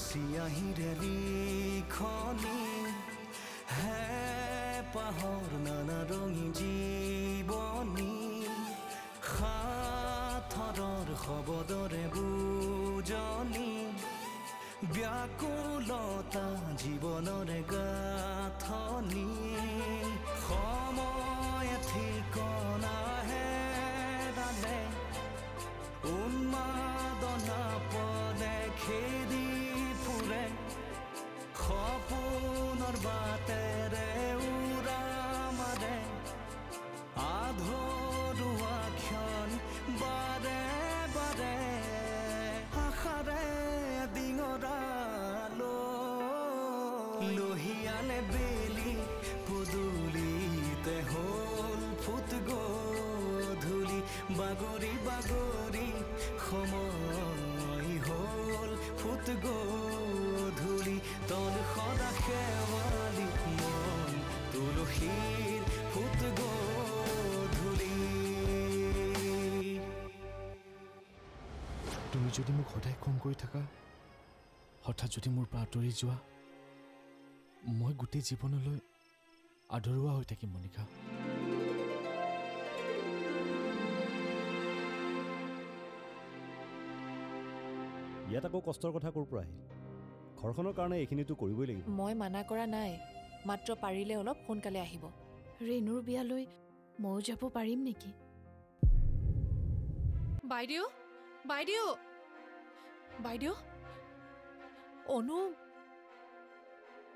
চিয়াহীৰে লিখনি হে পাহৰ নানা ৰঙী জীৱনী সাথৰৰ শব্দৰে বুজনি ব্যাকুলতা জীৱনৰে গাঁথনি সময় ঠিকনা হেৰালে উন্মাদনা পদে খেদি ফুৰে সপোনৰ বাটেৰে উৰা মাৰে আধৰুৱা ক্ষণ বাৰে বাৰে আশাৰে ডিঙৰালো লহিয়ালে বেলি পদূলিতে হ'ল ফুট গধূলি বাগৰি বাগৰি সময় হ'ল ফুট গধূলি তল সদা শেৱালি মন তুলসীৰ ফুট গধূলি তুমি যদি মোক সদায় খং কৰি থাকা হঠাৎ যদি মোৰ পৰা আঁতৰি যোৱা মই গোটেই জীৱনলৈ আধৰুৱা হৈ থাকিম মনিকা ইয়াত আকৌ কষ্টৰ কথা ক'ৰ পৰা আহিল ঘৰখনৰ কাৰণে এইখিনিতো কৰিবই লাগিব মই মানা কৰা নাই মাত্ৰ পাৰিলে অলপ সোনকালে আহিব ৰেণুৰ বিয়ালৈ ময়ো যাব পাৰিম নেকি বাইদেউ বাইদেউ বাইদেউ অনু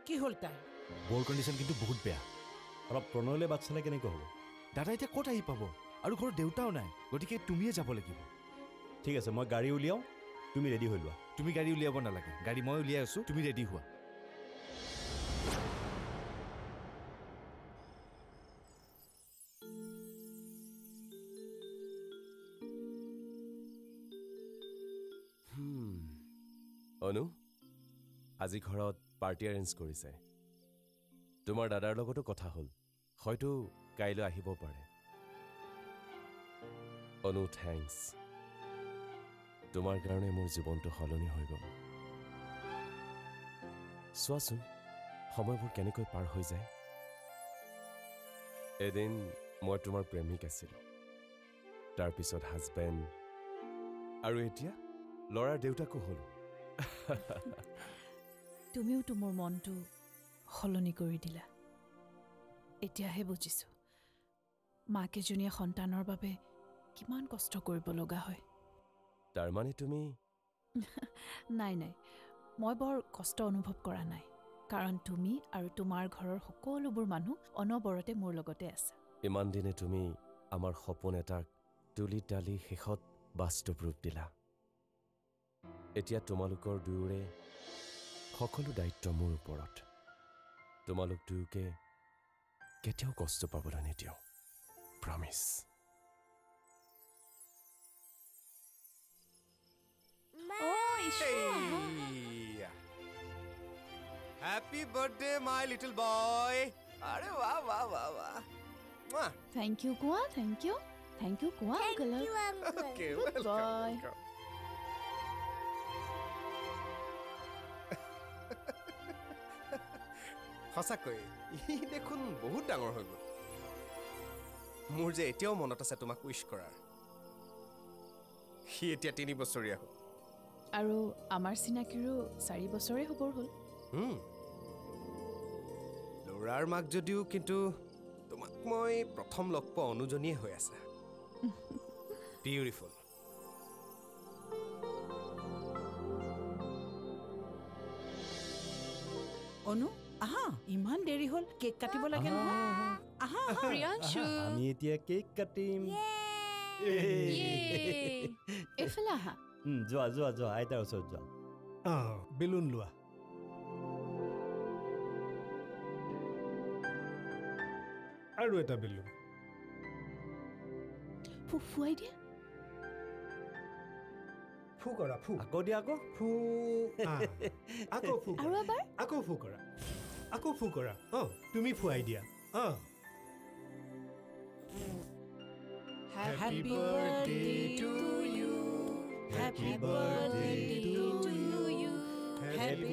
কি হ'ল তাই বৰ কণ্ডিশ্যন কিন্তু বহুত বেয়া অলপ প্ৰণয়লৈ বাট চালে কেনেকৈ হ'ব দাদা এতিয়া ক'ত আহি পাব আৰু ঘৰত দেউতাও নাই গতিকে তুমিয়ে যাব লাগিব ঠিক আছে মই গাড়ী উলিয়াওঁ তুমি ৰেডি হৈ লোৱা তুমি গাড়ী উলিয়াব নালাগে গাড়ী মই উলিয়াই আছোঁ তুমি ৰেডি হোৱা অনু আজি ঘৰত পাৰ্টি এৰেঞ্জ কৰিছে তোমাৰ দাদাৰ লগতো কথা হ'ল হয়তো কাইলৈ আহিব পাৰে অনু থেংকছ তোমাৰ কাৰণে মোৰ জীৱনটো সলনি হৈ গ'ল চোৱাচোন সময়বোৰ কেনেকৈ পাৰ হৈ যায় এদিন মই তোমাৰ প্ৰেমিক আছিলোঁ তাৰপিছত হাজবেণ্ড আৰু এতিয়া ল'ৰাৰ দেউতাকো হ'লো তুমিওতো মোৰ মনটো সলনি কৰি দিলা এতিয়াহে বুজিছোঁ মাকেজনীয়ে সন্তানৰ বাবে কিমান কষ্ট কৰিব লগা হয় তাৰমানে তুমি নাই নাই মই বৰ কষ্ট অনুভৱ কৰা নাই কাৰণ তুমি আৰু তোমাৰ ঘৰৰ সকলোবোৰ মানুহ অনবৰতে মোৰ লগতে আছে ইমান দিনে তুমি আমাৰ সপোন এটাক তুলি তালি শেষত বাস্তৱ ৰূপ দিলা এতিয়া তোমালোকৰ দুয়োৰে সকলো দায়িত্ব মোৰ ওপৰত তোমালোক দুয়োকে কেতিয়াও কষ্ট পাবলৈ নিদিওঁ promise Happy birthday, my little boy. Arey wow, wow, wow, wow. Thank you, Kwa. Thank you. Thank you, Kwa. Thank you, Uncle. Okay, Good boy. welcome. সঁচাকৈ ই দেখোন বহুত ডাঙৰ হৈ গ'ল মোৰ যে এতিয়াও মনত আছে তোমাক উইশ কৰাৰ সি এতিয়া 3 বছৰীয়া হ'ল আৰু আমাৰ চিনাকিৰো 4 বছৰে হ'বৰ হ'ল ল'ৰাৰ মাক যদিও কিন্তু তোমাক মই প্ৰথম লগ পোৱা অনুজনীয়ে হৈ আছে বিউটিফুল অনু আহা ইমান দেৰি হ'ল কেক কাটিব লাগে নহয় আহা প্ৰিয়াংশু আমি এতিয়া কেক কাটিম এইফালে আহা যোৱা যোৱা যোৱা আইতাৰ ওচৰত যোৱা বেলুন লোৱা আৰু এটা বেলুন ফুফুৱাই দিয়া ফু কৰা ফু আকৌ দিয়া আকৌ ফু আকৌ ফু আৰু এবাৰ আকৌ ফু কৰা আকৌ ফু কৰা তুমি ফুৱাই দিয়া Happy birthday to you Happy birthday to you Happy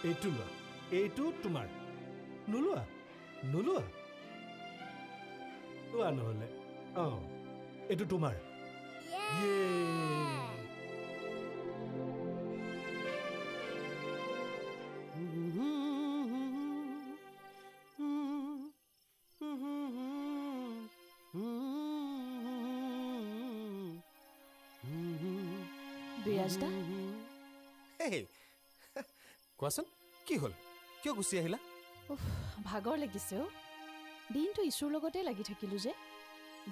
এইটো লোৱা এইটো তোমাৰ নোলোৱা নোলোৱা লোৱা নহ'লে অঁ এইটো তোমাৰ বিৰাজদা হেই কোৱাচোন কি হ'ল কিয় গুচি আহিলা ভাগৰ লাগিছে অ' দিনটো ইছুৰ লগতে লাগি থাকিলোঁ যে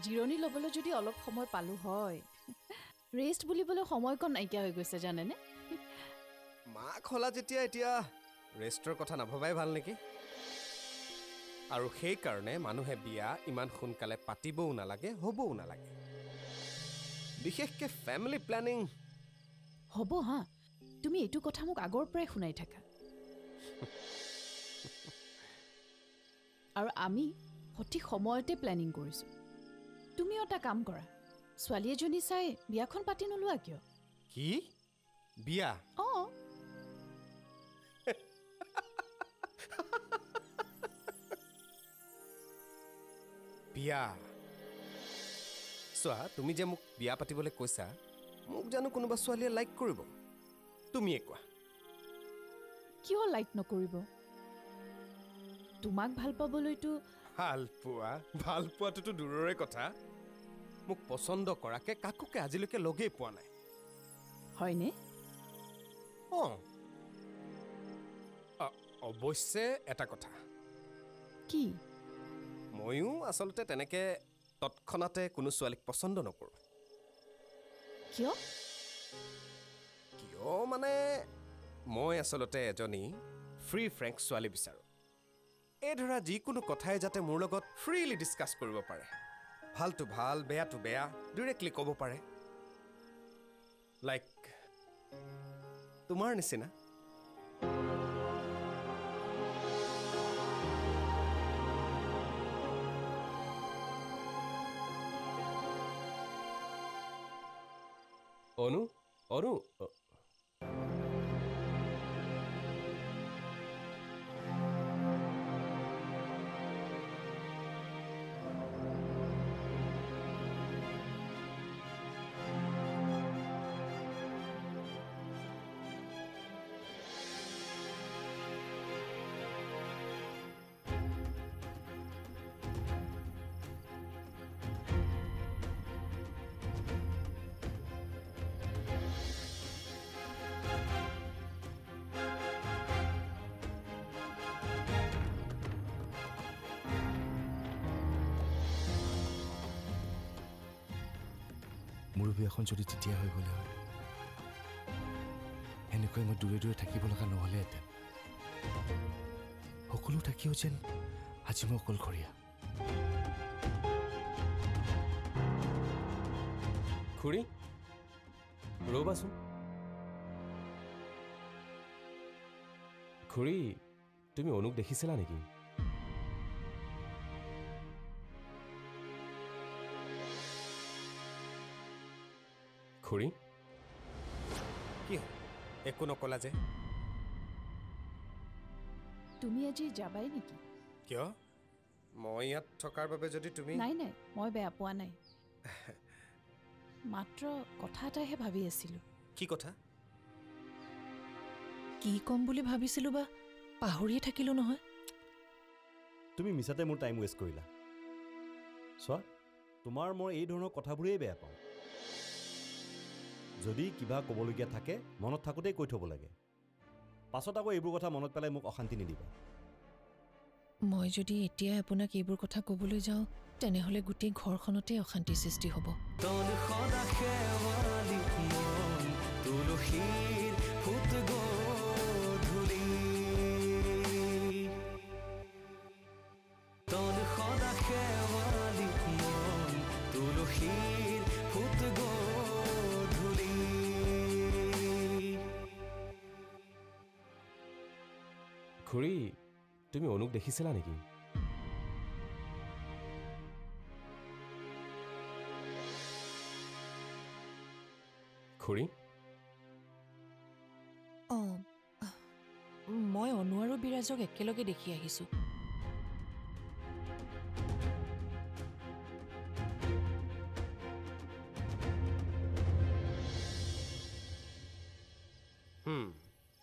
জিৰণি ল'বলৈ যদি অলপ সময় পালোঁ হয় ৰেষ্ট বুলিবলৈ সময়কণ নাইকিয়া হৈ গৈছে জানেনে মাক হলা যেতিয়া এতিয়া ৰেষ্টৰ কথা নাভাবাই ভাল নেকি আৰু সেইকাৰণে মানুহে বিয়া ইমান সোনকালে পাতিবও নালাগে হ'বও নালাগে বিশেষকৈ ফেমিলি প্লেনিং হ'ব হা তুমি এইটো কথা মোক আগৰ পৰাই শুনাই থাকা আৰু আমি সঠিক সময়তে প্লেনিং কৰিছোঁ তুমিও এটা কাম কৰা ছোৱালী এজনী চাই বিয়াখন পাতি নোলোৱা কিয় কি বিয়া অঁ বিয়া চোৱা তুমি যে মোক বিয়া পাতিবলৈ কৈছা মোক জানো কোনোবা ছোৱালীয়ে লাইক কৰিব তুমিয়ে কোৱা কিয় লাইক নকৰিব তোমাক ভাল পাবলৈতো ভাল পোৱাটোতো দূৰৰে কথা মোক পচন্দ কৰাকে কাকোকে আজিলৈকে লগেই পোৱা নাই হয়নে অঁ অৱশ্যে এটা কথা কি ময়ো আচলতে তেনেকে তৎক্ষণাতে কোনো ছোৱালীক পচন্দ নকৰোঁ কিয় কিয় মানে মই আচলতে এজনী ফ্ৰী ফ্ৰেংক ছোৱালী বিচাৰোঁ এই ধৰা যিকোনো কথাই যাতে মোৰ লগত ফ্ৰীলি ডিছকাছ কৰিব পাৰে ভালটো ভাল বেয়াটো বেয়া ডিৰেক্টলি ক'ব পাৰে লাইক তোমাৰ নিচিনা অনু মোৰ বিয়াখন যদি তেতিয়া হৈ গ'লে হয় এনেকৈ মই দূৰে দূৰে থাকিব লগা নহ'লেহেঁতেন সকলো থাকিও যেন আজি মই অকলশৰীয়া খুৰী ৰ'বাচোন খুৰী তুমি অনুক দেখিছিলা নেকি খুৰী কি একো নকলা যে তুমি আজি যাবাই নেকি কিয় মই ইয়াত থকাৰ বাবে যদি তুমি নাই মই বেয়া পোৱা নাই মাত্ৰ কথা এটাহে ভাবি আছিলোঁ কি কথা কি ক'ম বুলি ভাবিছিলোঁ বা পাহৰিয়ে থাকিলোঁ নহয় তুমি মিছাতে মোৰ টাইম ৱেষ্ট কৰিলা চোৱা তোমাৰ মই এই ধৰণৰ কথাবোৰেই বেয়া পাওঁ যদি কিবা ক'বলগীয়া থাকে মনত থাকোঁতেই কৈ থ'ব লাগে পাছত আকৌ এইবোৰ কথা মনত পেলাই মোক অশান্তি নিদিবা মই যদি এতিয়াই আপোনাক এইবোৰ কথা ক'বলৈ যাওঁ তেনেহ'লে গোটেই ঘৰখনতে অশান্তিৰ সৃষ্টি হ'ব তন সদা শেৱালি মন তুলসীৰ ফুট গধূলি তন সদা শেৱালি মন তুলসীৰ ফুট গধূলি খুৰী তুমি অনুক দেখিছিলা নেকি খুৰী মই অনু আৰু বিৰাজক একেলগে দেখি আহিছোঁ।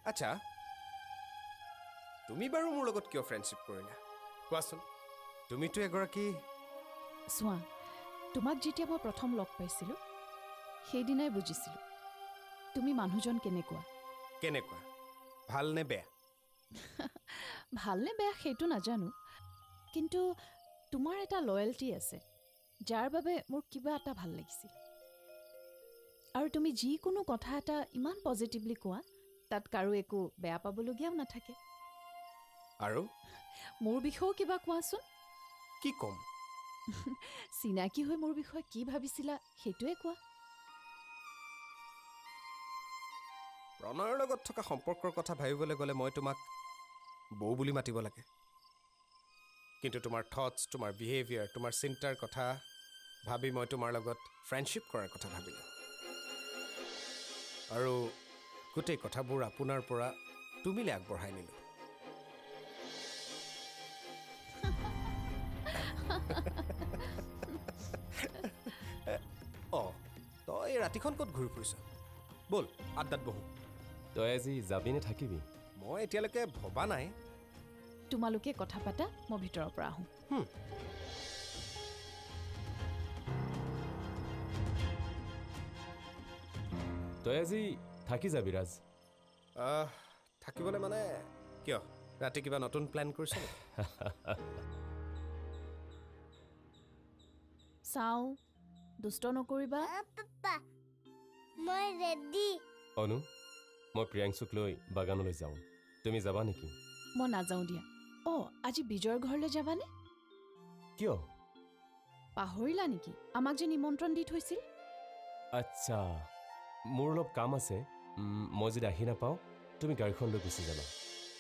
আচ্ছা, তুমি বাৰু মোৰ লগত কিয় ফ্ৰেণ্ডশ্বিপ কৰিলা কোৱাচোন? তুমিতো এগৰাকী চোৱা, তোমাক যেতিয়া মই প্ৰথম লগ পাইছিলোঁ সেইদিনাই বুজিছিলোঁ তুমি মানুহজন কেনেকুৱা। কেনেকুৱা? ভাল নে বেয়া? ভাল নে বেয়া সেইটো নাজানো, কিন্তু তোমাৰ এটা লয়েলটি আছে যাৰ বাবে মোৰ কিবা এটা ভাল লাগিছিল। আৰু তুমি যিকোনো কথা এটা ইমান পজিটিভলি কোৱা, তাত কাৰো একো বেয়া পাবলগীয়াও নাথাকে। আৰু মোৰ বিষয়েও কিবা কোৱাচোন। কি ক'ম? চিনাকি হৈ মোৰ বিষয়ে কি ভাবিছিলা সেইটোৱে কোৱা। প্ৰণয়ৰ লগত থকা সম্পৰ্কৰ কথা ভাবিবলৈ গ'লে মই তোমাক বৌ বুলি মাতিব লাগে, কিন্তু তোমাৰ থটছ, তোমাৰ বিহেভিয়াৰ, তোমাৰ চিন্তাৰ কথা ভাবি মই তোমাৰ লগত ফ্ৰেণ্ডশ্বিপ কৰাৰ কথা ভাবিলোঁ। আৰু গোটেই কথাবোৰ আপোনাৰ পৰা তুমিলৈ আগবঢ়াই নিলোঁ। অঁ, তই ৰাতিখন ক'ত ঘূৰি ফুৰিছ? ব'ল আড্ডাত বহোঁ। তই আজি যাবি নে থাকিবি? মই এতিয়ালৈকে ভবা নাই। তোমালোকে কথা পাতা, মই ভিতৰৰ পৰা আহোঁ। তই আজি থাকি যাবি ৰাজ? থাকিবলৈ মানে কিয়? ৰাতি কিবা নতুন প্লেন কৰিছ নেকি? চাওঁ, দুষ্ট নকৰিবা। মই ৰেডি। অনু, মই প্ৰিয়াংশুক লৈ বাগানলৈ যাওঁ, তুমি যাবা নেকি? মই নাযাওঁ দিয়া। অঁ, আজি বিজয়ৰ ঘৰলৈ যাবানে? কিয়? পাহৰিলা নেকি আমাক যে নিমন্ত্ৰণ দি থৈছিল? আচ্ছা, মোৰ অলপ কাম আছে। মই যদি আহি নাপাওঁ তুমি গাড়ীখন লৈ গুচি যাবা।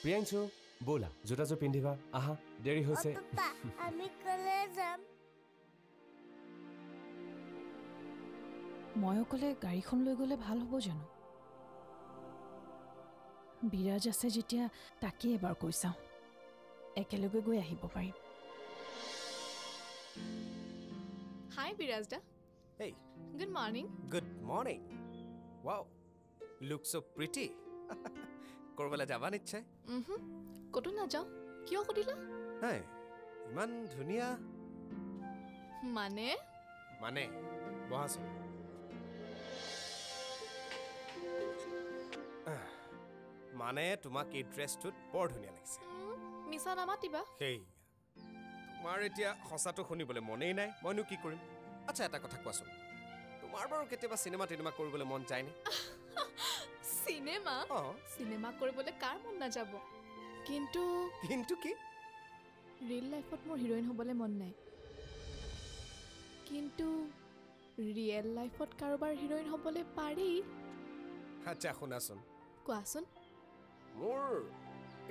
প্ৰিয়াংশু, ব'লা জোতাযোৰ পিন্ধিবা, আহা দেৰি হৈছে। আমি ক'লে যাম? মই অকলে গাড়ীখন লৈ গ'লে ভাল হ'ব জানো? বিৰাজ আছে যেতিয়া তাকে এবাৰ কৈ চাওঁ, একেলগে গৈ আহিব পাৰিম। হাই বিৰাজ দা। Hey. Good morning. Good morning. Wow. Look so pretty. কৰবালৈ যাবা নিশ্চয়? ক'তো নাযাওঁ। কিয় সুধিলা? নাই, ইমান ধুনীয়া। মানে বহাচোন। মানে তোমাক এই ড্ৰেছটোত বৰ ধুনীয়া লাগিছে। মিছা নামাতিবা। সেই তোমাৰ এতিয়া সঁচাটো শুনিবলৈ মনেই নাই, মইনো কি কৰিম? আচ্ছা, এটা কথা কোৱাচোন, তোমাৰ বাৰু কেতিয়াবা চিনেমা কৰিবলৈ মন যায়নে? চিনেমা কৰিবলৈ কাৰ মন নাযাব? কিন্তু কি? ৰিয়েল লাইফত মোৰ হিৰোইন হ'বলৈ মন নাই, কিন্তু ৰিয়েল লাইফত কাৰোবাৰ হিৰোইন হ'বলৈ পাৰি। আচ্ছা শুনাচোন। কোৱাচোন। মোৰ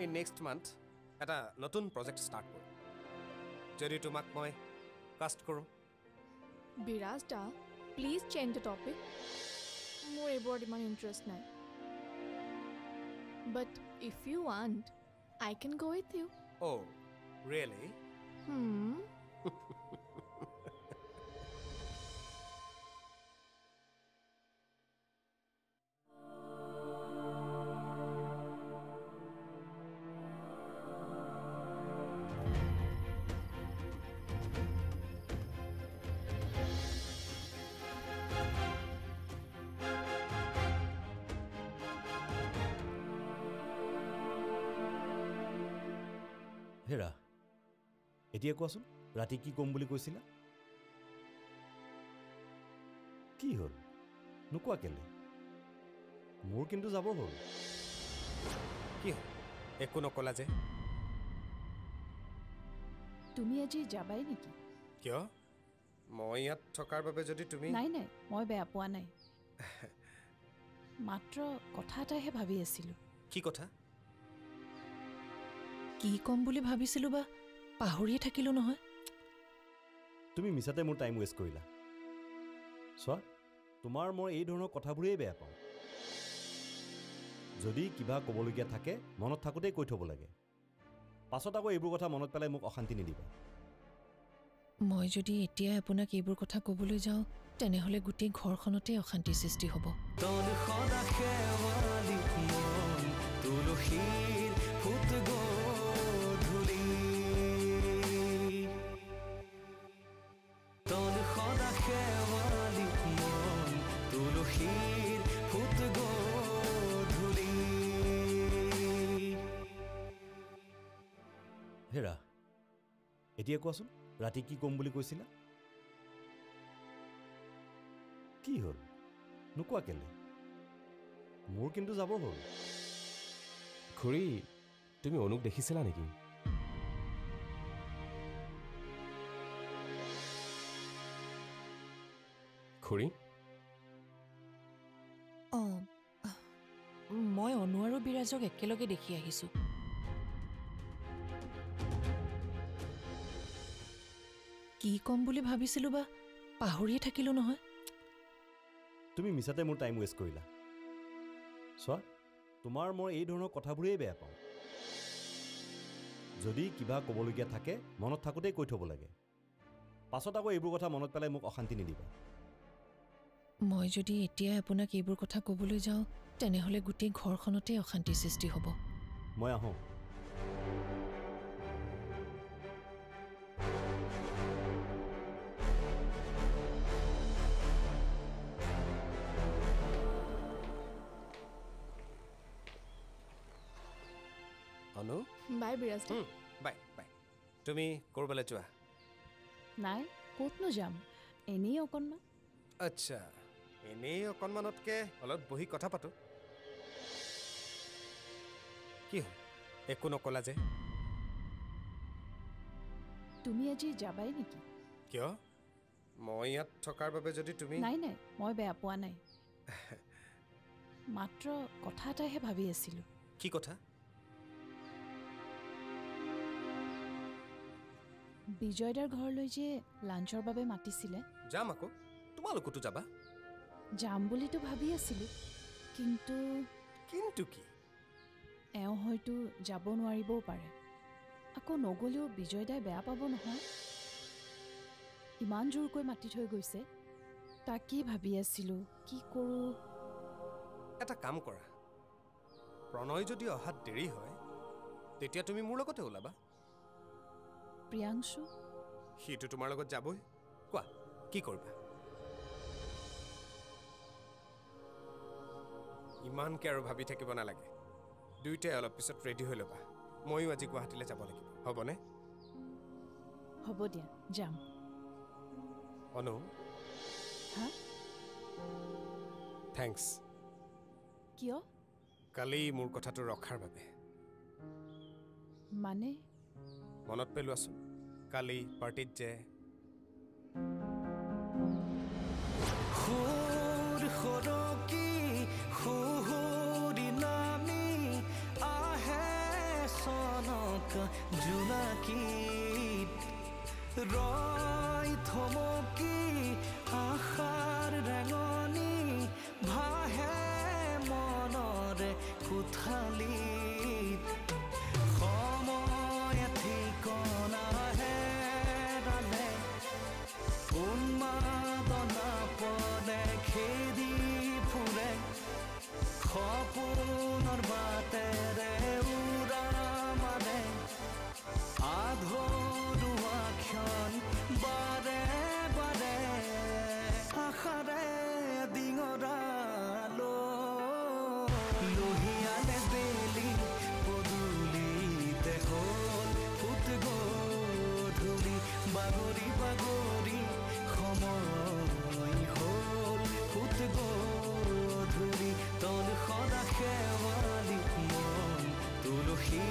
এই নেক্সট মান্থ এটা নতুন প্ৰজেক্ট ষ্টাৰ্ট কৰোঁ, যদি তোমাক মই কাষ্ট কৰোঁ। বিৰাজ দা, প্লিজ চেঞ্জ দ্য টপিক। মোৰ এইবোৰত ইমান ইণ্টাৰেষ্ট নাই। But if you want, I can go with you. Oh, really? হেৰা, এতিয়া কোৱাচোন, ৰাতি কি ক'ম বুলি কৈছিলা? কি হ'ল নোকোৱা কেলে? মোৰ কিন্তু যাব হ'ল। কি হ'ল একো নকলা যে? তুমি আজি যাবাই নেকি? কিয়? মই ইয়াত থকাৰ বাবে যদি তুমি... নাই, মই বেয়া পোৱা নাই। মাত্ৰ কথা এটাহে ভাবি আছিলোঁ। কি কথা? কি ক'ম বুলি ভাবিছিলোঁ বা পাহৰিয়ে থাকিলোঁ নহয়। তুমি মিছাতে মোৰ টাইম ৱেষ্ট কৰিলা। চোৱা, তোমাৰ মই এই ধৰণৰ কথাবোৰেই বেয়া পাওঁ। যদি কিবা ক'বলগীয়া থাকে মনত থাকোঁতেই কৈ থ'ব লাগে পাছত আকৌ এইবোৰ কথা মনত পেলাই মোক অশান্তি নিদিবা মই যদি এতিয়াই আপোনাক এইবোৰ কথা ক'বলৈ যাওঁ তেনেহ'লে গোটেই ঘৰখনতে অশান্তিৰ সৃষ্টি হ'ব তোৰ সদা শেৱালি মন তুলসীৰ ফুট গধূলি তোৰ সদা শেৱালি মন তুলসীৰ ফুট গধূলি হেৰা এতিয়া কোৱাচোন ৰাতি কি ক'ম বুলি কৈছিলা কি হ'ল নোকোৱা কেলে মোৰ কিন্তু যাব হ'ল খুৰী তুমি অনুক দেখিছিলা নেকি খুৰী অঁ মই অনু আৰু বিৰাজক একেলগে দেখি আহিছোঁ কি ক'ম বুলি ভাবিছিলোঁ বা পাহৰিয়ে থাকিলোঁ নহয় তুমি মিছাতে মোৰ টাইম ৱেষ্ট কৰিলা চোৱা তোমাৰ মই এই ধৰণৰ কথাবোৰেই বেয়া পাওঁ যদি কিবা ক'বলগীয়া থাকে মনত থাকোঁতেই কৈ থ'ব লাগে পাছত আকৌ এইবোৰ কথা মনত পেলাই মোক অশান্তি নিদিবা মই যদি এতিয়াই আপোনাক এইবোৰ কথা ক'বলৈ যাওঁ তেনেহ'লে গোটেই ঘৰখনতে অশান্তিৰ সৃষ্টি হ'ব মই আহোঁ অনু বাই বিৰাজ দা বাই বাই তুমি ক'ৰবালৈ যোৱা নাই ক'তনো যাম এনেই অকণমান আচ্ছা এনেই অকণমানতকৈ অলপ বহি কথা পাতোঁ কি হ'ল একো নকলা যে তুমি আজি যাবাই নেকি কিয় মই ইয়াত থকাৰ বাবে যদি তুমি নাই নাই মই বেয়া পোৱা নাই মাত্ৰ কথা এটাহে ভাবি আছিলোঁ কি কথা বিজয়দাৰ ঘৰলৈ যে লাঞ্চৰ বাবে মাতিছিলে যাম আকৌ তোমালোকতো যাবা যাম বুলিতো ভাবি আছিলোঁ কিন্তু কিন্তু কি এওঁ হয়তো যাব নোৱাৰিবও পাৰে আকৌ নগ'লেও বিজয়দাই বেয়া পাব নহয় ইমান জোৰকৈ মাতি থৈ গৈছে তাকেই ভাবি আছিলোঁ কি কৰোঁ এটা কাম কৰা প্ৰণয় যদি অহাত দেৰি হয় তেতিয়া তুমি মোৰ লগতে ওলাবা প্ৰিয়াংশু সিটো তোমাৰ লগত যাবই কোৱা কি কৰিবা ইমানকৈ আৰু ভাবি থাকিব নালাগে দুয়োটাই অলপ পিছত ৰেডি হৈ ল'বা ময়ো আজি গুৱাহাটীলৈ যাব লাগিব হ'বনে হ'ব দিয়া যাম অনু হা থেংকছ কিয় কালি মোৰ কথাটো ৰখাৰ বাবে মানে মনত পেলোৱাচোন কালি পাৰ্টিত যে সুৰ সৰকি সুহুৰি নামি আহে চনক জোনাকীত ৰয় থমকি আশাৰ ৰেঙনি ভাহে মনৰে কোঠালিত সময় ঠিকনা হেৰালে উন্মাদনা পদে খেদি ফুৰে সপোনৰ বাটেৰে উৰা মাৰে আধৰুৱা ক্ষণ বাৰে বাৰে আশাৰে ডিঙৰালো লোহিয়ালে বেলি পদূলিতে হ'ল ফুট গধূলি বাগৰি বাগৰি সময় হ'ল ফুট গধূলি তোৰ সদা শেৱালি মন তুলসী